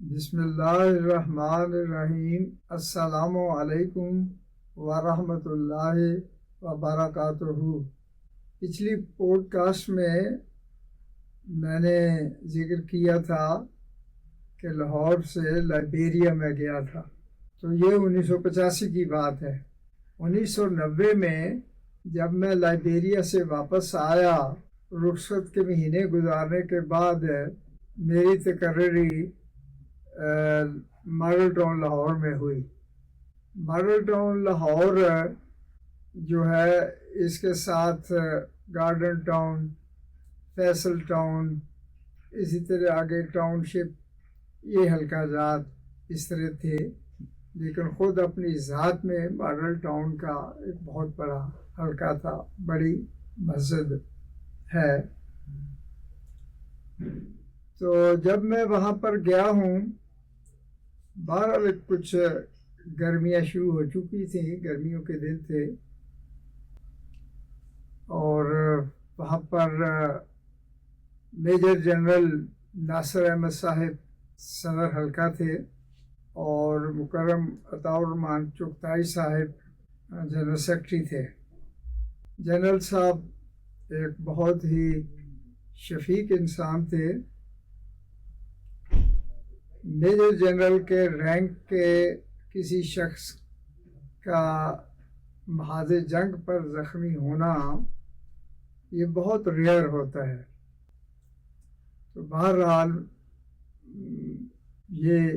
بسم اللہ الرحمن الرحیم۔ السلام علیکم ورحمۃ اللہ وبرکاتہ۔ پچھلی پوڈ کاسٹ میں نے ذکر کیا تھا کہ لاہور سے لائبیریا میں گیا تھا، تو یہ 1985 کی بات ہے۔ 1990 میں جب میں لائبیریا سے واپس آیا، رخصت کے مہینے گزارنے کے بعد میری تقرری ماڈل ٹاؤن لاہور میں ہوئی۔ ماڈل ٹاؤن لاہور جو ہے، اس کے ساتھ گارڈن ٹاؤن، فیصل ٹاؤن، اسی طرح آگے ٹاؤن شپ، یہ حلقہ جات اس طرح تھے، لیکن خود اپنی ذات میں ماڈل ٹاؤن کا ایک بہت بڑا حلقہ تھا، بڑی مسجد ہے۔ تو جب میں وہاں پر گیا ہوں، بہرحال کچھ گرمیاں شروع ہو چکی تھیں، گرمیوں کے دن تھے، اور وہاں پر میجر جنرل ناصر احمد صاحب صدر حلقہ تھے، اور مکرم عطاء الرحمن چغتائی صاحب جنرل سیکرٹری تھے۔ جنرل صاحب ایک بہت ہی شفیق انسان تھے۔ میجر جنرل کے رینک کے کسی شخص کا محاذ جنگ پر زخمی ہونا یہ بہت ریئر ہوتا ہے۔ تو بہرحال یہ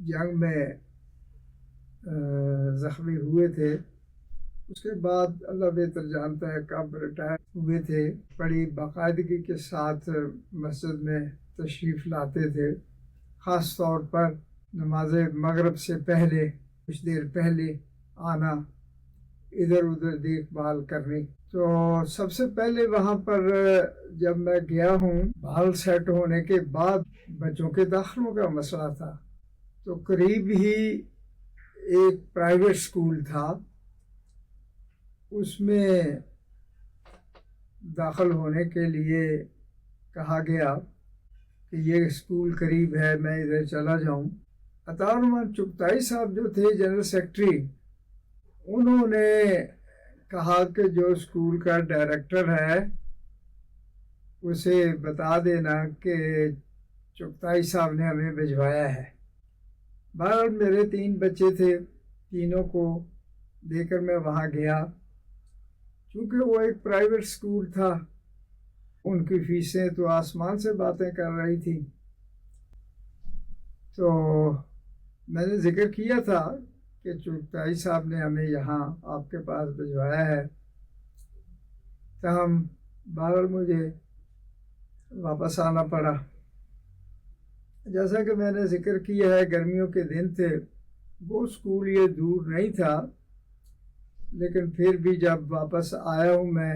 جنگ میں زخمی ہوئے تھے، اس کے بعد اللہ بہتر جانتا ہے کب ریٹائر ہوئے تھے۔ بڑی باقاعدگی کے ساتھ مسجد میں تشریف لاتے تھے، خاص طور پر نماز مغرب سے پہلے کچھ دیر پہلے آنا، ادھر ادھر دیکھ بھال کرنی۔ تو سب سے پہلے وہاں پر جب میں گیا ہوں، بحال سیٹ ہونے کے بعد بچوں کے داخلوں کا مسئلہ تھا، تو قریب ہی ایک پرائیویٹ سکول تھا، اس میں داخل ہونے کے لیے کہا گیا کہ یہ اسکول قریب ہے، میں ادھر چلا جاؤں۔ عطاء الرحمن چغتائی صاحب جو تھے جنرل سیکرٹری، انہوں نے کہا کہ جو اسکول کا ڈائریکٹر ہے اسے بتا دینا کہ چغتائی صاحب نے ہمیں بھجوایا ہے۔ بہرحال میرے 3 بچے تھے، تینوں کو لے کر میں وہاں گیا۔ چونکہ وہ ایک پرائیویٹ سکول تھا، ان کی فیسیں تو آسمان سے باتیں کر رہی تھی، تو میں نے ذکر کیا تھا کہ چغتائی صاحب نے ہمیں یہاں آپ کے پاس بھجوایا ہے۔ تاہم بہرحال مجھے واپس آنا پڑا۔ جیسا کہ میں نے ذکر کیا ہے، گرمیوں کے دن تھے، وہ اسکول یہ دور نہیں تھا، لیکن پھر بھی جب واپس آیا ہوں میں،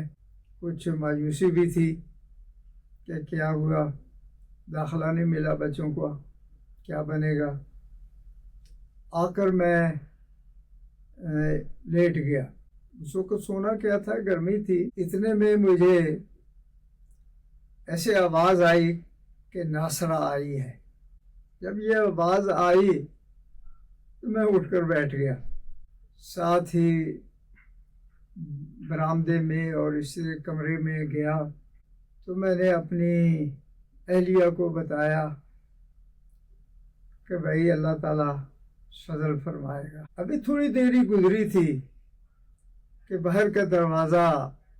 کچھ مایوسی بھی تھی کہ کیا ہوا، داخلہ نہیں ملا بچوں کو، کیا بنے گا۔ آ کر میں لیٹ گیا۔ اس وقت سونا کیا تھا، گرمی تھی، اتنے میں مجھے ایسے آواز آئی کہ ناصرہ آئی ہے۔ جب یہ آواز آئی تو میں اٹھ کر بیٹھ گیا، ساتھ ہی برآمدے میں اور اس کمرے میں گیا، تو میں نے اپنی اہلیہ کو بتایا کہ بھائی اللہ تعالیٰ فضل فرمائے گا۔ ابھی تھوڑی دیر ہی گزری تھی کہ باہر کا دروازہ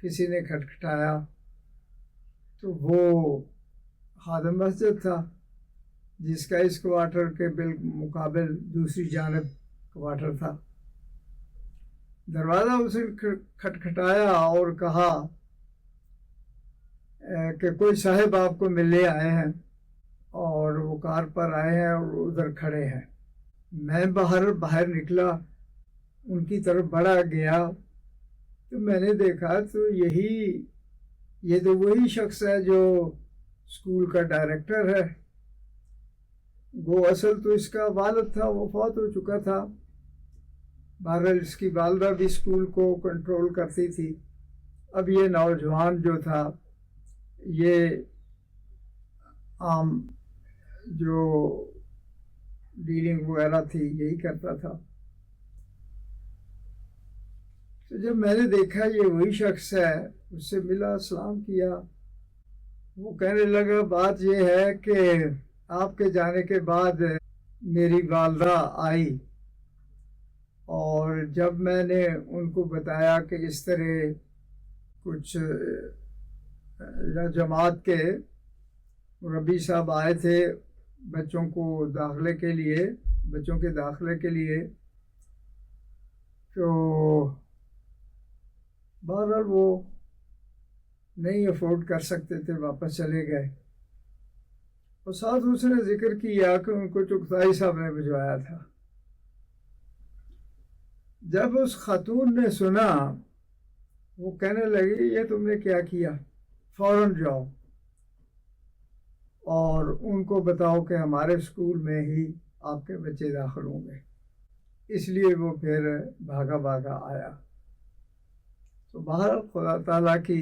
کسی نے کھٹکھٹایا، تو وہ خادم مسجد تھا، جس کا اس کوارٹر کے بالمقابل دوسری جانب کوارٹر تھا۔ دروازہ اسے کھٹکھٹایا اور کہا کہ کوئی صاحب آپ کو ملنے آئے ہیں، اور وہ کار پر آئے ہیں اور ادھر کھڑے ہیں۔ میں باہر نکلا، ان کی طرف بڑھا گیا، تو میں نے دیکھا تو یہ تو وہی شخص ہے جو اسکول کا ڈائریکٹر ہے۔ وہ اصل تو اس کا والد تھا، وہ فوت ہو چکا تھا۔ بہرحال اس کی والدہ بھی اسکول کو کنٹرول کرتی تھی۔ اب یہ نوجوان جو تھا، یہ عام جو ڈیلنگ وغیرہ تھی یہی کرتا تھا. تو جب میں نے دیکھا یہ وہی شخص ہے، اس سے ملا، سلام کیا. وہ کہنے لگا بات یہ ہے کہ آپ کے جانے کے بعد میری والدہ آئی، اور جب میں نے ان کو بتایا کہ اس طرح کچھ جماعت کے مربی صاحب آئے تھے بچوں کے داخلے کے لیے، تو بہرحال وہ نہیں افورڈ کر سکتے تھے، واپس چلے گئے. اور ساتھ اس نے ذکر کیا کہ ان کو چغتائی صاحب نے بھجوایا تھا. جب اس خاتون نے سنا، وہ کہنے لگی یہ تم نے کیا کیا، فوراً جاؤ اور ان کو بتاؤ کہ ہمارے اسکول میں ہی آپ کے بچے داخل ہوں گے. اس لیے وہ پھر بھاگا آیا. تو بہرحال خدا تعالیٰ کی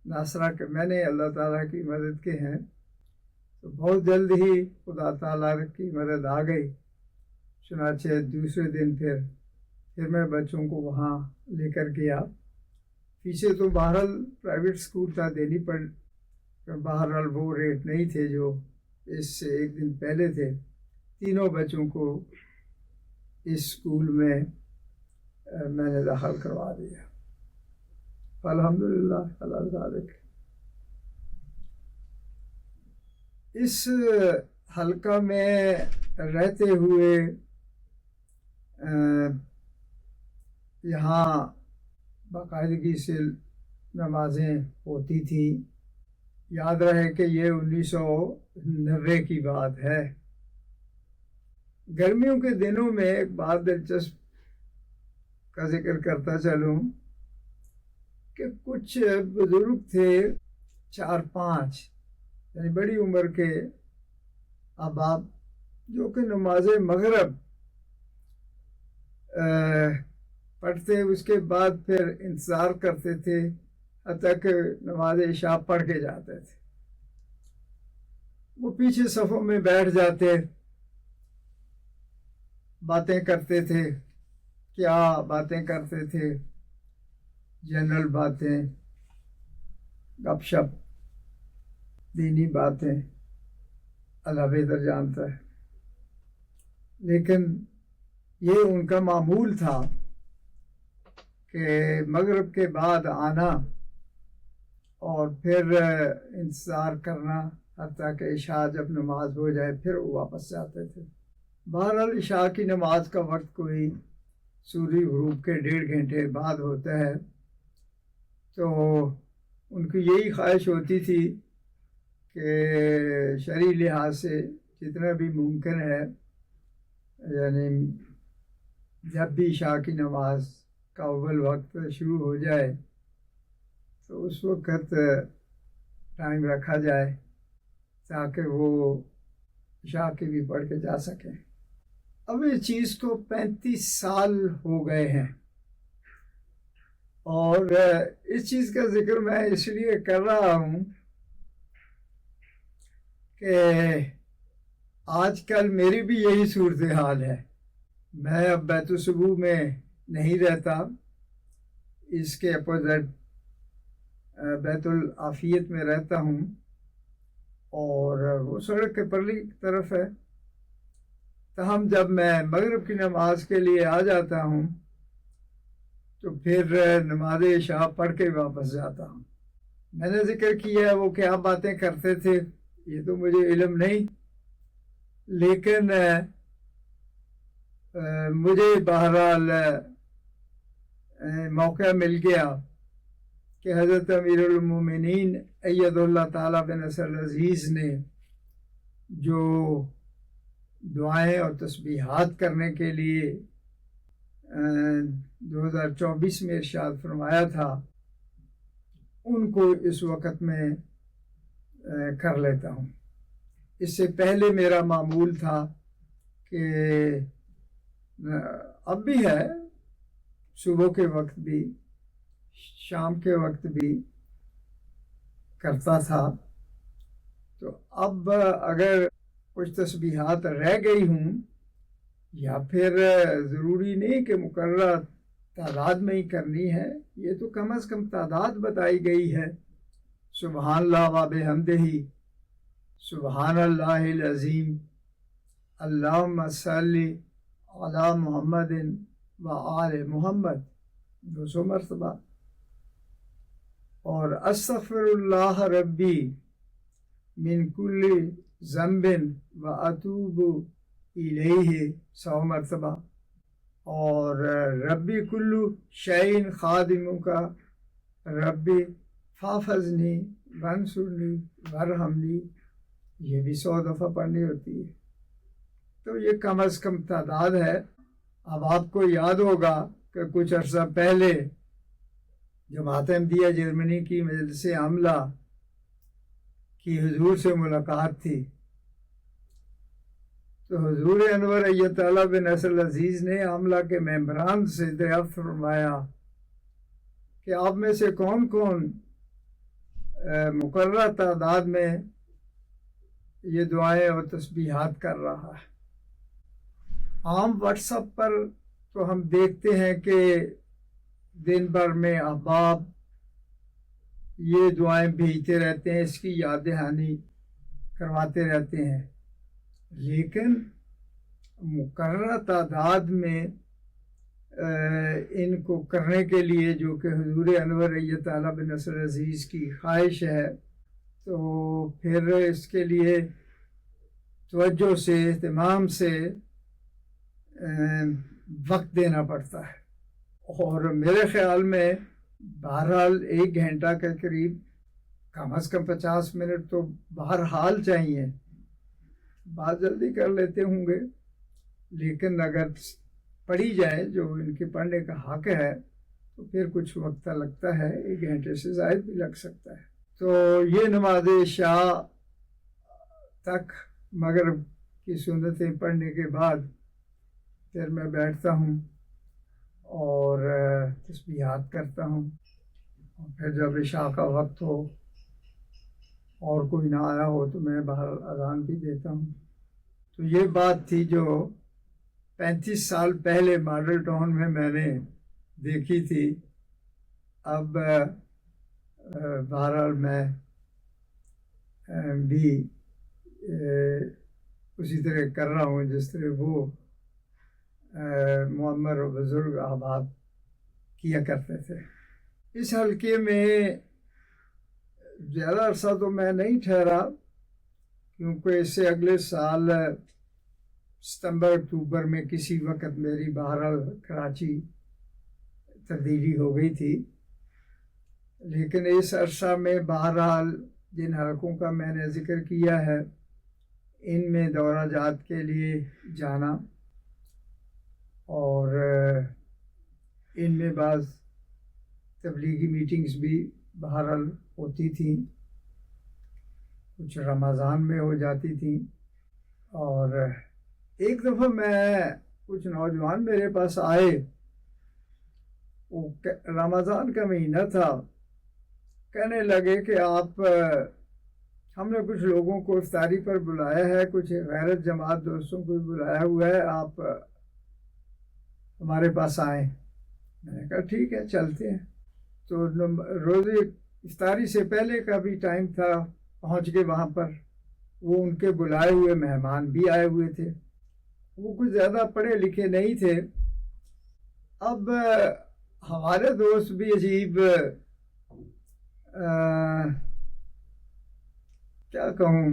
ناصرہ کہ میں نے اللہ تعالیٰ کی مدد کے ہیں، تو بہت جلد ہی خدا تعالیٰ کی مدد آ گئی. چنانچہ دوسرے دن پھر میں بچوں کو وہاں لے کر گیا. فیسیں تو بہرحال پرائیویٹ اسکول تھا، دینی پڑ، بہرحال وہ ریٹ نہیں تھے جو اس سے ایک دن پہلے تھے. تینوں بچوں کو اس اسکول میں میں نے داخل کروا دیا. الحمدللہ اللہ ذالک. اس حلقہ میں رہتے ہوئے یہاں باقاعدگی سے نمازیں ہوتی تھیں. یاد رہے کہ یہ 1990 کی بات ہے. گرمیوں کے دنوں میں ایک بات دلچسپ کا ذکر کرتا چلوں کہ کچھ بزرگ تھے، 4-5 یعنی بڑی عمر کے احباب، جو کہ نماز مغرب پڑھتے، اس کے بعد پھر انتظار کرتے تھے حتیٰ کہ نماز عشاء پڑھ کے جاتے تھے. وہ پیچھے صفوں میں بیٹھ جاتے، باتیں کرتے تھے. کیا باتیں کرتے تھے؟ جنرل باتیں، گپ شپ، دینی باتیں، اللہ بہتر جانتا ہے. لیکن یہ ان کا معمول تھا کہ مغرب کے بعد آنا اور پھر انتظار کرنا حتیٰ کہ عشاء جب نماز ہو جائے پھر وہ واپس جاتے تھے. بہرحال عشاء کی نماز کا وقت کوئی سورج غروب کے 1.5 گھنٹے بعد ہوتا ہے. تو ان کی یہی خواہش ہوتی تھی کہ شرعی لحاظ سے جتنا بھی ممکن ہے، یعنی جب بھی عشاء کی نماز کا اول وقت شروع ہو جائے تو اس وقت ٹائم رکھا جائے تاکہ وہ عشاء کی بھی پڑھ کے جا سکیں. اب اس چیز کو 35 سال ہو گئے ہیں، اور اس چیز کا ذکر میں اس لیے کر رہا ہوں کہ آج کل میری بھی یہی صورتحال ہے. میں اب بیت الصبوح میں نہیں رہتا، اس کے اپوزٹ بیت العافیت میں رہتا ہوں، اور وہ سڑک کے پرلی طرف ہے. تاہم جب میں مغرب کی نماز کے لیے آ جاتا ہوں تو پھر نماز عشاء پڑھ کے واپس جاتا ہوں. میں نے ذکر کیا وہ کیا باتیں کرتے تھے یہ تو مجھے علم نہیں، لیکن مجھے بہرحال موقع مل گیا کہ حضرت امیر المومنین اید اللہ تعالیٰ بنصر العزیز نے جو دعائیں اور تسبیحات کرنے کے لیے 2024 میں ارشاد فرمایا تھا، ان کو اس وقت میں کر لیتا ہوں. اس سے پہلے میرا معمول تھا کہ اب بھی ہے، صبح کے وقت بھی شام کے وقت بھی کرتا تھا. تو اب اگر کچھ تسبیحات رہ گئی ہوں یا پھر ضروری نہیں کہ مقررہ تعداد میں ہی کرنی ہے، یہ تو کم از کم تعداد بتائی گئی ہے۔ سبحان اللہ و بحمدہ، سبحان اللہ العظیم، اللہم صلی علی محمد و آل محمد 200 مرتبہ، اور استغفر اللہ ربی من کل ذنب و اتوب الیہ 100 مرتبہ، اور ربی کلو شعین خادموں کا ربی فافظنی ونصرنی ورحمنی، یہ بھی 100 دفعہ پڑھنی ہوتی ہے۔ تو یہ کم از کم تعداد ہے۔ اب آپ کو یاد ہوگا کہ کچھ عرصہ پہلے جماعت احمدیہ جرمنی کی مجلس عاملہ کی حضور سے ملاقات تھی، تو حضور انور ایت اللہ بن نصر العزیز نے عاملہ کے ممبران سے دریافت فرمایا کہ آپ میں سے کون کون مقررہ تعداد میں یہ دعائیں اور تسبیحات کر رہا ہے۔ عام واٹس ایپ پر تو ہم دیکھتے ہیں کہ دن بھر میں احباب یہ دعائیں بھیجتے رہتے ہیں، اس کی یاد دہانی کرواتے رہتے ہیں، لیکن مقررہ تعداد میں ان کو کرنے کے لیے جو کہ حضور انور ایت اللہ بن نصر عزیز کی خواہش ہے، تو پھر اس کے لیے توجہ سے اہتمام سے وقت دینا پڑتا ہے، اور میرے خیال میں بہرحال 1 گھنٹہ کے قریب کم از کم 50 منٹ تو بہرحال چاہیے۔ بات جلدی کر لیتے ہوں گے، لیکن اگر پڑھی جائے جو ان کے پڑھنے کا حق ہے تو پھر کچھ وقت لگتا ہے، 1 گھنٹے سے زائد بھی لگ سکتا ہے۔ تو یہ نماز عشاء تک مغرب کی سنتیں پڑھنے کے بعد پھر میں بیٹھتا ہوں اور تسبیحات کرتا ہوں، اور پھر جب عشاء کا وقت ہو اور کوئی نہ آیا ہو تو میں باہر اذان بھی دیتا ہوں۔ تو یہ بات تھی جو 35 سال پہلے ماڈل ٹاؤن میں نے دیکھی تھی۔ اب بہرحال میں بھی اسی طرح کر رہا ہوں جس طرح وہ معمر و بزرگ احباب کیا کرتے تھے۔ اس حلقے میں زیادہ عرصہ تو میں نہیں ٹھہرا، کیونکہ اس سے اگلے سال ستمبر اکتوبر میں کسی وقت میری بہرحال کراچی تبدیلی ہو گئی تھی، لیکن اس عرصہ میں بہرحال جن حلقوں کا میں نے ذکر کیا ہے ان میں دورہ جات کے لیے جانا، اور ان میں بعض تبلیغی میٹنگز بھی بہرحال ہوتی تھیں، کچھ رمضان میں ہو جاتی تھیں۔ اور ایک دفعہ میں کچھ نوجوان میرے پاس آئے، وہ رمضان کا مہینہ تھا، کہنے لگے کہ آپ ہم نے کچھ لوگوں کو افطاری پر بلایا ہے، کچھ غیرت جماعت دوستوں کو بھی بلایا ہوا ہے، آپ ہمارے پاس آئیں۔ میں نے کہا ٹھیک ہے چلتے ہیں۔ تو روزے افطاری سے پہلے کا بھی ٹائم تھا، پہنچ کے وہاں پر وہ ان کے بلائے ہوئے مہمان بھی آئے ہوئے تھے، وہ کچھ زیادہ پڑھے لکھے نہیں تھے۔ اب ہمارے دوست بھی عجیب کیا کہوں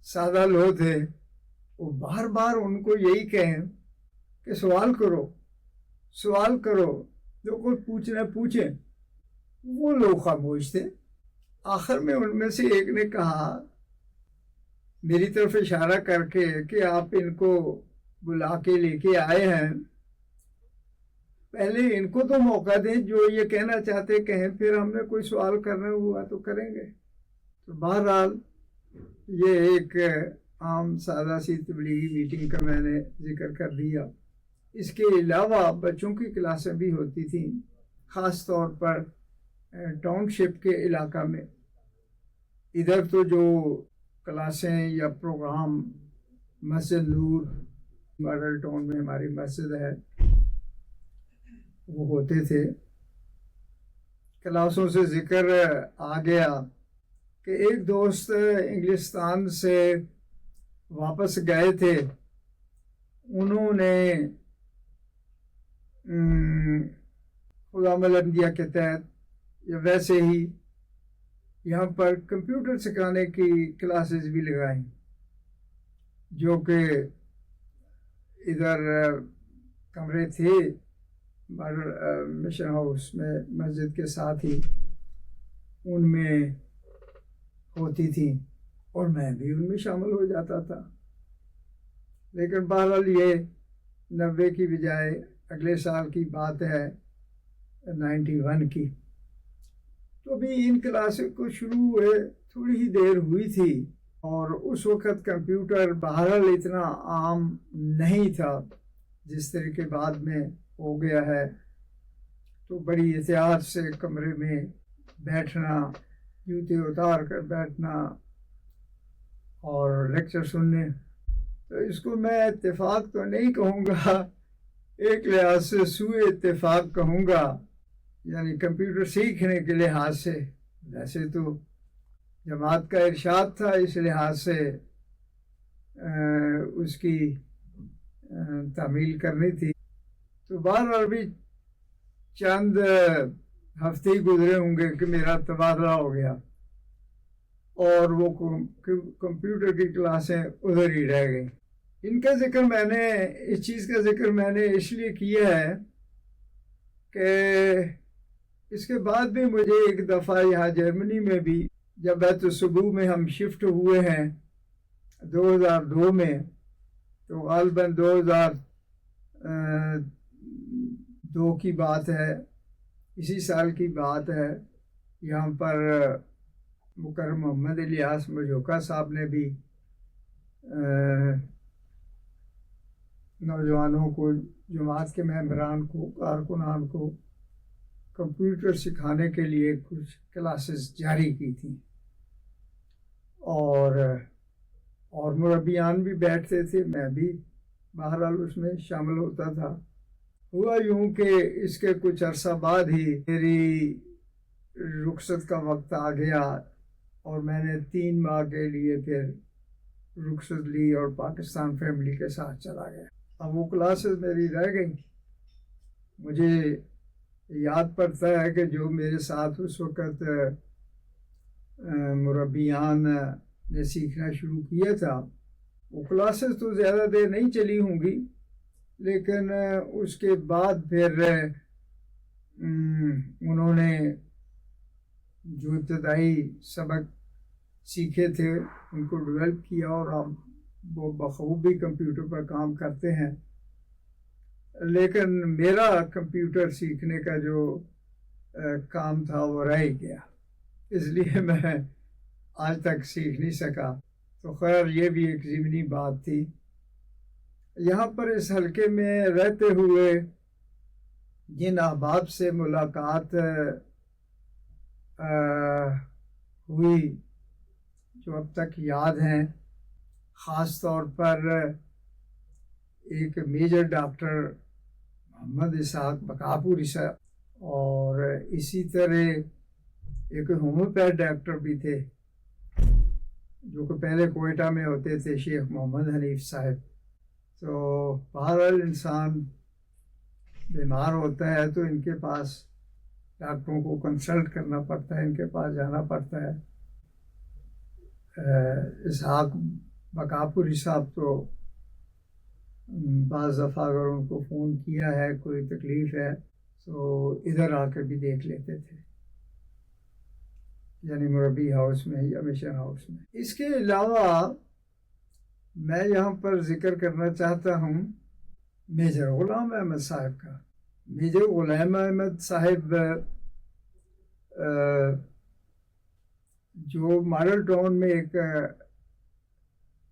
سادہ لوگ تھے، وہ بار بار ان کو یہی کہیں کہ سوال کرو سوال کرو، جو کوئی پوچھنا پوچھیں۔ وہ لوگ خاموش تھے۔ آخر میں ان میں سے ایک نے کہا میری طرف اشارہ کر کے کہ آپ ان کو بلا کے لے کے آئے ہیں، پہلے ان کو تو موقع دیں، جو یہ کہنا چاہتے کہیں، پھر ہم نے کوئی سوال کرنا ہوا تو کریں گے۔ تو بہرحال یہ ایک عام سادہ سی تبلیغی میٹنگ کا میں نے ذکر کر دیا۔ اس کے علاوہ بچوں کی کلاسیں بھی ہوتی تھیں، خاص طور پر ٹاؤن شپ کے علاقہ میں۔ ادھر تو جو کلاسیں یا پروگرام مسجد نور ماڈل ٹاؤن میں ہماری مسجد ہے، وہ ہوتے تھے۔ کلاسوں سے ذکر آ گیا کہ ایک دوست انگلستان سے واپس گئے تھے، انہوں نے خدام الانبیاء کے تحت یا ویسے ہی یہاں پر کمپیوٹر سکھانے کی کلاسز بھی لگائیں، جو کہ ادھر کمرے تھے مشن ہاؤس میں مسجد کے ساتھ ہی، ان میں ہوتی تھیں اور میں بھی ان میں شامل ہو جاتا تھا۔ لیکن بہرحال یہ 90 کی بجائے اگلے سال کی بات ہے، 91 کی، تو ابھی ان کلاسز کو شروع ہوئے تھوڑی ہی دیر ہوئی تھی، اور اس وقت کمپیوٹر بہرحال اتنا عام نہیں تھا جس طرح کے بعد میں ہو گیا ہے۔ تو بڑی احتیاط سے کمرے میں بیٹھنا، جوتے اتار کر بیٹھنا اور لیکچر سننے، تو اس کو میں اتفاق تو نہیں کہوں گا، ایک لحاظ سے سوء اتفاق کہوں گا، یعنی کمپیوٹر سیکھنے کے لحاظ سے۔ ویسے تو جماعت کا ارشاد تھا، اس لحاظ سے اس کی تعمیل کرنی تھی۔ تو بہرحال بھی چند ہفتے ہی گزرے ہوں گے کہ میرا تبادلہ ہو گیا، اور وہ کمپیوٹر کی کلاسیں ادھر ہی رہ گئیں۔ ان کا ذکر میں نے، اس چیز کا ذکر میں نے اس لیے کیا ہے کہ اس کے بعد بھی مجھے ایک دفعہ یہاں جرمنی میں بھی، جب بیت الصبوح میں ہم شفٹ ہوئے ہیں 2002 میں، تو غالباً 2002 کی بات ہے، اسی سال کی بات ہے، یہاں پر مکرم محمد الیاس مجوکا صاحب نے بھی نوجوانوں کو، جماعت کے ممبران کو، کارکنان کو کمپیوٹر سکھانے کے لیے کچھ کلاسز جاری کی تھیں، اور مربیان بھی بیٹھتے تھے، میں بھی بہرحال اس میں شامل ہوتا تھا۔ ہوا یوں کہ اس کے کچھ عرصہ بعد ہی میری رخصت کا وقت آ گیا، اور میں نے 3 ماہ کے لیے پھر رخصت لی اور پاکستان فیملی کے ساتھ چلا گیا۔ اب وہ کلاسز میری رہ گئیں۔ مجھے یاد پڑتا ہے کہ جو میرے ساتھ اس وقت مربیان نے سیکھنا شروع کیا تھا، وہ کلاسز تو زیادہ دیر نہیں چلی ہوں گی، لیکن اس کے بعد پھر انہوں نے جو ابتدائی سبق سیکھے تھے ان کو ڈیولپ کیا، اور اب وہ بخوبی کمپیوٹر پر کام کرتے ہیں۔ لیکن میرا کمپیوٹر سیکھنے کا جو کام تھا وہ رہ گیا، اس لیے میں آج تک سیکھ نہیں سکا۔ تو خیر یہ بھی ایک ضمنی بات تھی۔ یہاں پر اس حلقے میں رہتے ہوئے جن احباب سے ملاقات ہوئی جو اب تک یاد ہیں، خاص طور پر ایک میجر ڈاکٹر محمد اسحاق بقاپوری صاحب، اور اسی طرح ایک ہومیوپیتھ ڈاکٹر بھی تھے جو کہ پہلے کوئٹہ میں ہوتے تھے، شیخ محمد حنیف صاحب۔ تو بہرحال انسان بیمار ہوتا ہے تو ان کے پاس ڈاکٹروں کو کنسلٹ کرنا پڑتا ہے، ان کے پاس جانا پڑتا ہے۔ اسحاق بقاپوری صاحب تو بعض دفعہ اگر ان کو فون کیا ہے کوئی تکلیف ہے تو ادھر آ کر بھی دیکھ لیتے تھے، یعنی مربی ہاؤس میں یا مشن ہاؤس میں۔ اس کے علاوہ میں یہاں پر ذکر کرنا چاہتا ہوں میجر غلام احمد صاحب کا۔ میجر غلام احمد صاحب جو ماڈل ٹاؤن میں ایک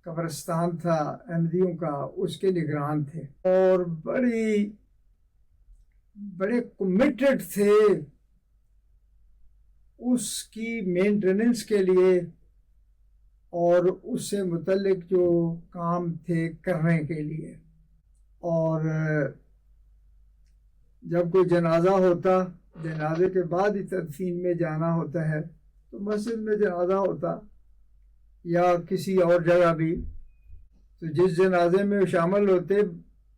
قبرستان تھا احمدیوں کا، اس کے نگران تھے، اور بڑے کمیٹڈ تھے اس کی مینٹیننس کے لیے، اور اس سے متعلق جو کام تھے کرنے کے لیے۔ اور جب کوئی جنازہ ہوتا، جنازے کے بعد ہی تدفین میں جانا ہوتا ہے، تو مسجد میں جنازہ ہوتا یا کسی اور جگہ بھی، تو جس جنازے میں شامل ہوتے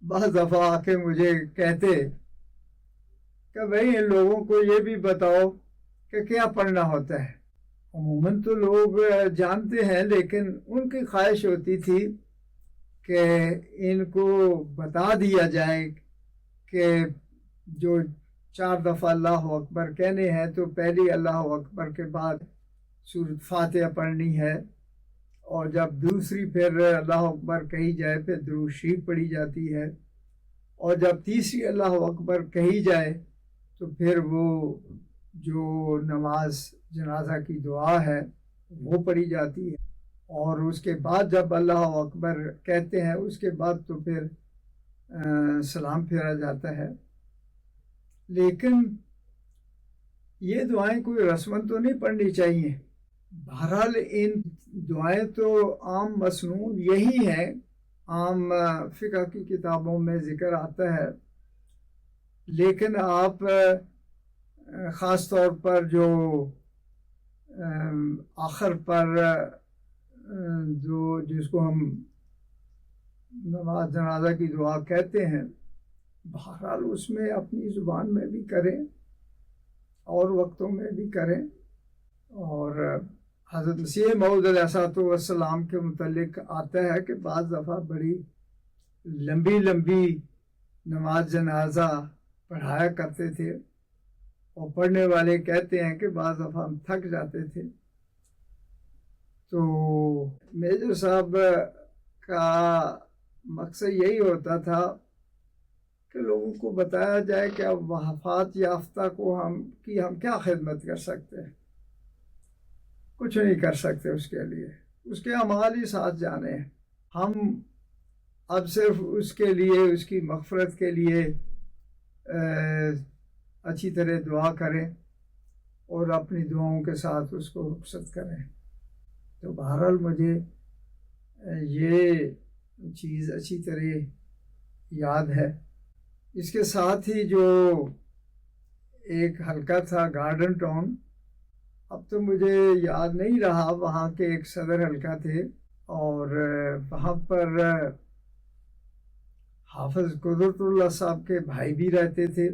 بعض دفعہ آ کے مجھے کہتے کہ بھائی ان لوگوں کو یہ بھی بتاؤ کہ کیا پڑھنا ہوتا ہے۔ عموماً تو لوگ جانتے ہیں، لیکن ان کی خواہش ہوتی تھی کہ ان کو بتا دیا جائے کہ جو 4 دفعہ اللہ اکبر کہنے ہیں تو پہلی اللہ اکبر کے بعد سورۃ فاتحہ پڑھنی ہے، اور جب دوسری پھر اللہ اکبر کہی جائے پھر درود شریف پڑھی جاتی ہے، اور جب تیسری اللہ اکبر کہی جائے تو پھر وہ جو نماز جنازہ کی دعا ہے وہ پڑھی جاتی ہے، اور اس کے بعد جب اللہ اکبر کہتے ہیں اس کے بعد تو پھر سلام پھیرا جاتا ہے۔ لیکن یہ دعائیں کوئی رسماً تو نہیں پڑھنی چاہیے۔ بہرحال ان دعائیں تو عام مسنون یہی ہیں، عام فقہ کی کتابوں میں ذکر آتا ہے، لیکن آپ خاص طور پر جو آخر پر جو جس کو ہم نماز جنازہ کی دعا کہتے ہیں، بہرحال اس میں اپنی زبان میں بھی کریں اور وقتوں میں بھی کریں۔ اور حضرت مسیح موعود علیہ السلام کے متعلق آتا ہے کہ بعض دفعہ بڑی لمبی لمبی نماز جنازہ پڑھایا کرتے تھے، اور پڑھنے والے کہتے ہیں کہ بعض دفعہ ہم تھک جاتے تھے۔ تو میجر صاحب کا مقصد یہی ہوتا تھا کہ لوگوں کو بتایا جائے کہ اب وفات یافتہ کو ہم کیا خدمت کر سکتے ہیں، کچھ نہیں کر سکتے اس کے لیے، اس کے اعمال ہی ساتھ جانے ہیں۔ ہم اب صرف اس کے لیے، اس کی مغفرت کے لیے اچھی طرح دعا کریں اور اپنی دعاؤں کے ساتھ اس کو رخصت کریں۔ تو بہرحال مجھے یہ چیز اچھی طرح یاد ہے۔ اس کے ساتھ ہی جو ایک حلقہ تھا گارڈن ٹاؤن، اب تو مجھے یاد نہیں رہا، وہاں کے ایک صدر حلقہ تھے، اور وہاں پر حافظ قدرت اللہ صاحب کے بھائی بھی رہتے تھے،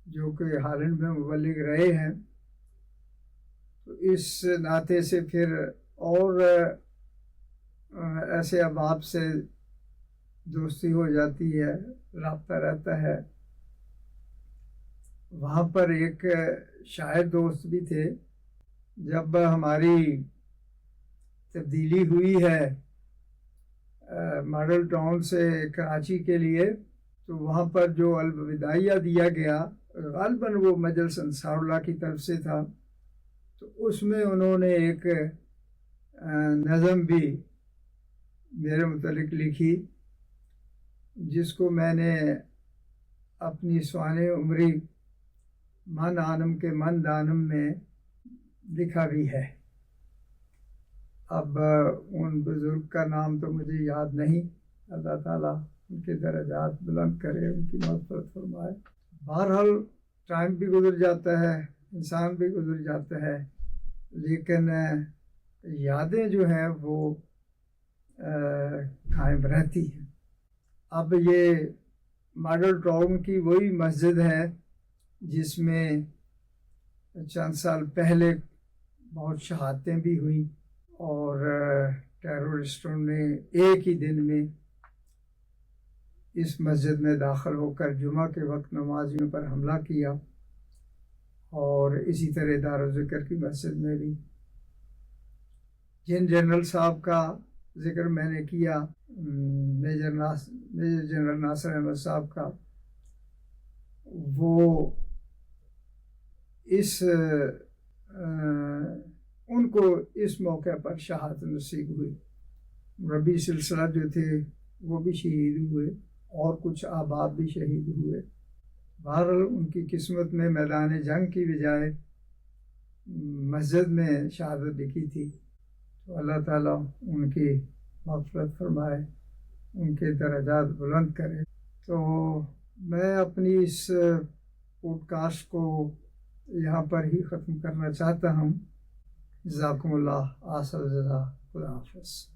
جو کہ ہالینڈ میں مبلغ رہے ہیں۔ تو اس ناطے سے پھر اور ایسے احباب سے دوستی ہو جاتی ہے، رابطہ رہتا ہے۔ وہاں پر ایک شاعر دوست بھی تھے۔ جب ہماری تبدیلی ہوئی ہے ماڈل ٹاؤن سے کراچی کے لیے، تو وہاں پر جو الوداعیہ دیا گیا غالباً وہ مجلس انصار اللہ کی طرف سے تھا، تو اس میں انہوں نے ایک نظم بھی میرے متعلق لکھی، جس کو میں نے اپنی سوانح عمری من آنم کے من دانم میں لکھا بھی ہے۔ اب ان بزرگ کا نام تو مجھے یاد نہیں، اللہ تعالیٰ ان کے درجات بلند کرے، ان کی مغفرت فرمائے۔ بہرحال ٹائم بھی گزر جاتا ہے، انسان بھی گزر جاتا ہے، لیکن یادیں جو ہیں وہ قائم رہتی ہیں۔ اب یہ ماڈل ٹاؤن کی وہی مسجد ہے جس میں چند سال پہلے بہت شہادتیں بھی ہوئیں، اور ٹیررسٹوں نے ایک ہی دن میں اس مسجد میں داخل ہو کر جمعہ کے وقت نمازیوں پر حملہ کیا، اور اسی طرح دارالذکر کی مسجد میں بھی۔ جن جنرل صاحب کا ذکر میں نے کیا، میجر جنرل ناصر احمد صاحب کا، وہ ان کو اس موقع پر شہادت نصیب ہوئی۔ ربی سلسلہ جو تھے وہ بھی شہید ہوئے، اور کچھ احباب بھی شہید ہوئے۔ بہرحال ان کی قسمت میں میدان جنگ کی بجائے مسجد میں شہادت لکھی تھی، تو اللہ تعالیٰ ان کی مغفرت فرمائے، ان کے درجات بلند کرے۔ تو میں اپنی اس پوڈ کاسٹ کو یہاں پر ہی ختم کرنا چاہتا ہوں۔ جزاکم اللہ آصل جزا، خدا حافظ۔